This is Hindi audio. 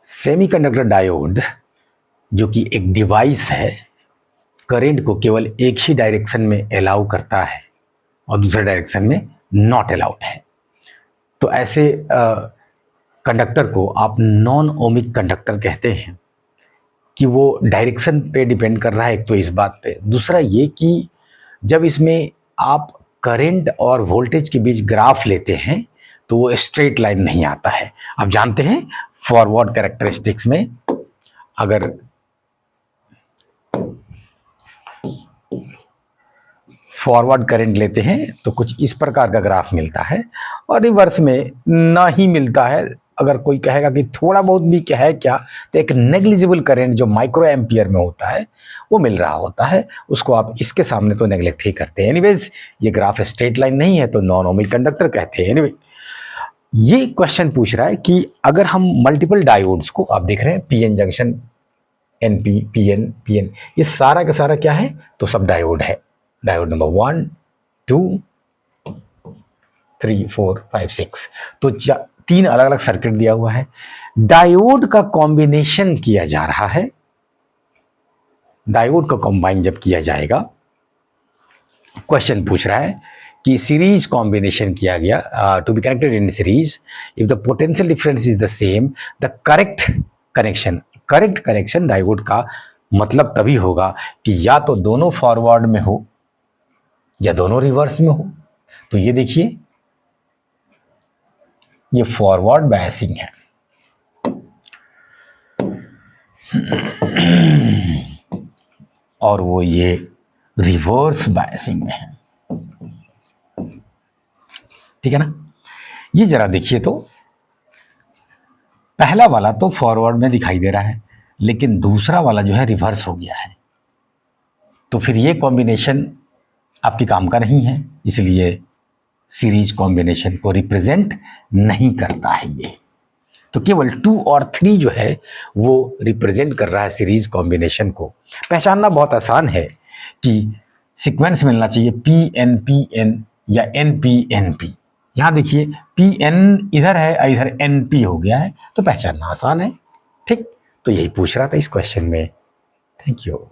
सेमीकंडक्टर डायोड जो कि एक डिवाइस है, करंट को केवल एक ही डायरेक्शन में अलाउ करता है और दूसरे डायरेक्शन में नॉट अलाउड है। तो ऐसे कंडक्टर को आप नॉन ओमिक कंडक्टर कहते हैं कि वो डायरेक्शन पे डिपेंड कर रहा है, एक तो इस बात पे, दूसरा ये कि जब इसमें आप करंट और वोल्टेज के बीच ग्राफ लेते हैं तो वो स्ट्रेट लाइन नहीं आता है। आप जानते हैं फॉरवर्ड कैरेक्टरिस्टिक्स में अगर फॉरवर्ड करंट लेते हैं तो कुछ इस प्रकार का ग्राफ मिलता है और रिवर्स में ना ही मिलता है। अगर कोई कहेगा कि थोड़ा बहुत भी है क्या, तो एक नेग्लिजिबल करंट जो माइक्रो एम्पियर में होता है वो मिल रहा होता है, उसको आप इसके सामने तो नेग्लेक्ट ही करते हैं। एनीवेज ये ग्राफ स्ट्रेट लाइन नहीं है तो नॉन ओमिक कंडक्टर कहते हैं। एनीवे ये क्वेश्चन पूछ रहा है कि अगर हम मल्टीपल डायोड्स को, आप देख रहे हैं PN junction, NP, PN, PN, ये सारा का सारा क्या है, तो सब डायोड है। डायोड नंबर 1 2 3 4 5 6, तो 3 अलग अलग सर्किट दिया हुआ है। डायोड का कॉम्बिनेशन किया जा रहा है। डायोड का कंबाइन जब किया जाएगा, क्वेश्चन पूछ रहा है कि सीरीज कॉम्बिनेशन किया गया, to be connected in series if the potential difference is the same the correct connection. Correct connection diode का मतलब तभी होगा कि या तो दोनों फॉरवर्ड में हो या दोनों रिवर्स में हो। तो ये देखिए, ये फॉरवर्ड बायसिंग है और वो ये रिवर्स बायसिंग में है, ठीक है ना। ये जरा देखिए, तो पहला वाला तो फॉरवर्ड में दिखाई दे रहा है लेकिन दूसरा वाला जो है रिवर्स हो गया है, तो फिर ये कॉम्बिनेशन आपके काम का नहीं है, इसलिए सीरीज कॉम्बिनेशन को रिप्रेजेंट नहीं करता है ये। तो केवल 2 और 3 जो है वो रिप्रेजेंट कर रहा है सीरीज कॉम्बिनेशन को। पहचानना बहुत आसान है कि सीक्वेंस मिलना चाहिए पी एन पी एन या एन पी एन पी। यहाँ देखिए पी एन इधर है, इधर एन पी हो गया है, तो पहचानना आसान है, ठीक। तो यही पूछ रहा था इस क्वेश्चन में। Thank you.